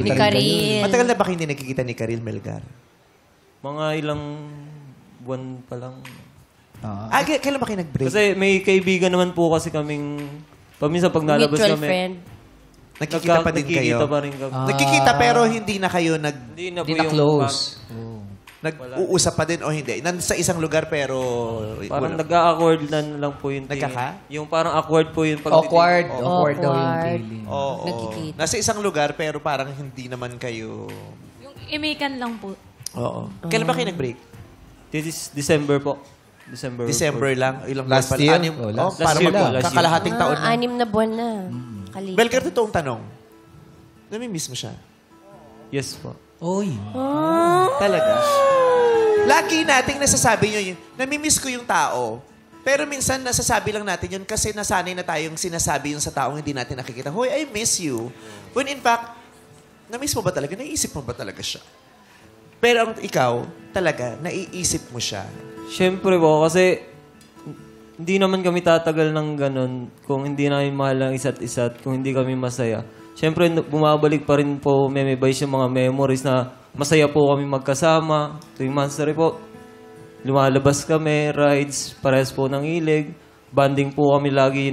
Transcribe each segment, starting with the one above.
Ni Karil. Matagal na ba kayo hindi nakikita ni Karil, Melgar? Mga ilang buwan pa lang. Kailan ba kayo nag-break? Kasi may kaibigan naman po kasi kaming... Paminsan pag nalabas Mutual kami... friend. Nakikita pa din kayo? Nakikita pa rin kami. Nakikita pero hindi na kayo Hindi na po Hindi na yung... close. nag-uusap pa din o hindi? Sa isang lugar pero... Parang nag-a-awkward na lang po yung Nagkaka? Yung parang awkward po yung pag... Awkward. Awkward. Awkward daw yung feeling. Oo. Nagkikita. Nasa isang lugar pero parang hindi naman kayo... Yung imikan lang po. Oo. Kailan ba kayo nag-break? This is December po. December lang? Ilang Last buwan pala? year? Anim, Last para year lang. kakalahating taon na. 6 na buwan na. Kalipas. Belker, totoong tanong. Nami-miss mo siya? Yes po. Oy. Talaga? Lagi nating nasasabi nyo yun. Nami-miss ko yung tao. Pero minsan nasasabi lang natin yun kasi nasanay na tayong sinasabi yun sa taong hindi natin nakikita. Hoy, I miss you. When in fact, na-miss mo ba talaga? Naiisip mo ba talaga siya? Pero ang ikaw, talaga, naiisip mo siya. Siyempre po, kasi hindi naman kami tatagal ng ganun kung hindi namin mahal ang isa't isa at kung hindi kami masaya. Siyempre, bumabalik pa rin po, may vice yung mga memories na masaya po kami magkasama. Tuwing monthsary po, lumalabas kami, rides, parehas po ng hilig. Banding po kami lagi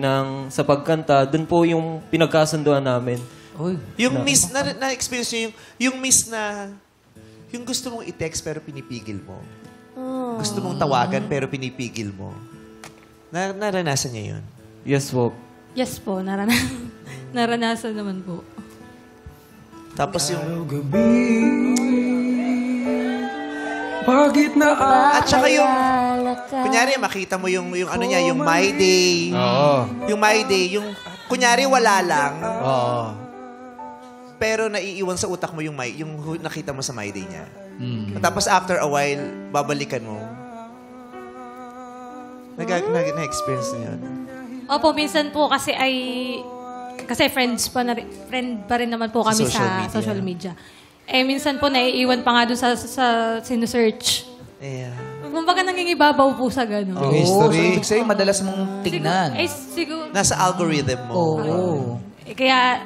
sa pagkanta. Doon po yung pinagkasunduan namin. Oy. Yung miss, na-experience nyo yung miss na, yung gusto mong i-text pero pinipigil mo. Gusto mong tawagan pero pinipigil mo. Naranasan niya yun? Yes po. Yes po, naranasan naman po. Tapos yung... Bakit na At saka yung... Kunyari, makita mo yung ano niya, yung My Day. Oo. Yung My Day, yung... Kunyari, wala lang. Oo. Pero naiiwan sa utak mo yung nakita mo sa My Day niya. Tapos after a while, babalikan mo. Na-experience na yun. Opo, minsan po kasi kasi friend pa rin naman po kami sa social media. Eh, minsan po naiiwan pa nga doon sa sinusearch. Yeah. Kumbaga nangingibabaw po sa gano'n. Yung history. So, ibig sabihin, madalas mong tingnan. Siguro. Nasa algorithm mo. Oo. Kaya,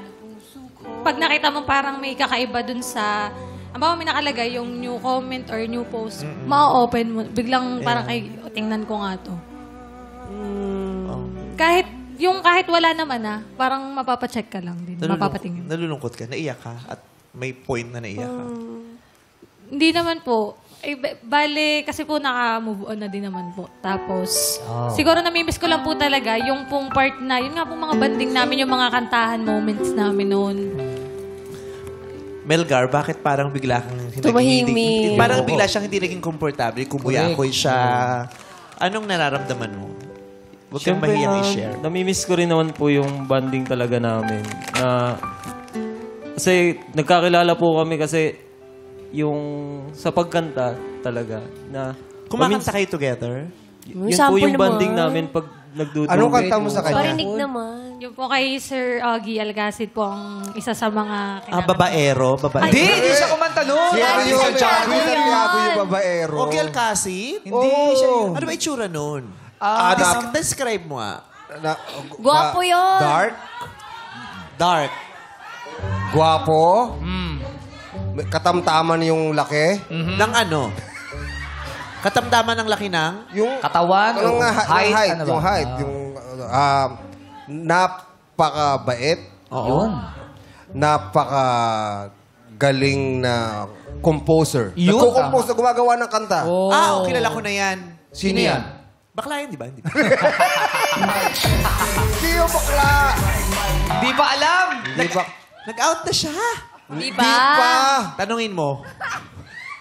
pag nakita mo parang may kakaiba dun sa... Ang bawa may nakalagay yung new comment or new post, ma-open mo. Biglang parang, ay, tingnan ko nga to. Kahit wala naman parang mapapacheck ka lang din. Mapapatingin. Nalulungkot ka, naiyak ka, at may point na naiyak ka. Hindi naman po. Bale, kasi po naka-move on na din naman po. Tapos, siguro namimiss ko lang po talaga yung pong part na, yun nga pong mga banding namin, yung mga kantahan moments namin noon. Melgar, bakit parang bigla kang Tumahimik. Parang bigla siyang hindi naging komportable, kumuyakoy siya. Anong nararamdaman mo? Huwag kang Siyempre, mahiyang i-share. namimiss ko rin naman po yung banding talaga namin. Kasi nagkakilala po kami kasi yung sa pagkanta talaga. Kumakanta kayo together? Yun po Sample yung naman. banding namin pag nagdudugay. Anong kanta mo sa kanya? Parinig naman. Yung po kay Sir Augie Alcacid po ang isa sa mga Babaero? Hindi siya kumanta nun. Si ano yung Santiago Santiago yung babaero? Okay, Alcacid? Hindi siya yun. Ano ba itsura nun? Describe mo Gwapo yun. Dark? Dark. Guwapo? Katamtaman yung laki? Ng ano? Katamdaman ng laki ng? Yung Katawan, yung height, ano ba? yung height, yung napakabait, Yun. napakagaling na composer. Yun, Nagko-compose na gumagawa ng kanta. Kilala ko na yan. Sino yan? Bakla yan, di ba? Hindi ba? Hindi yung bakla. Di ba alam? Di ba? Nag-out na siya. Di Di pa. ba? Tanungin mo.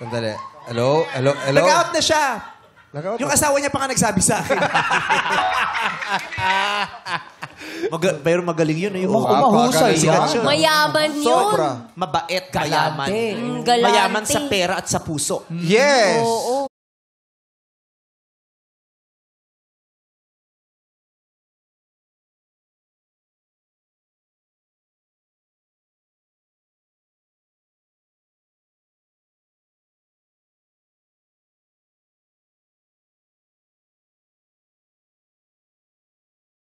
Sandali. Hello? Nag-out na siya. Nag-out Yung na. asawa niya pa nga nagsabi sa akin. Pero magaling yun. Mahusay Sikat yan. siya. Mayaman yun. Sobra. Mabait, Galante. mayaman. Galante. Mayaman sa pera at sa puso. Yes. Oo.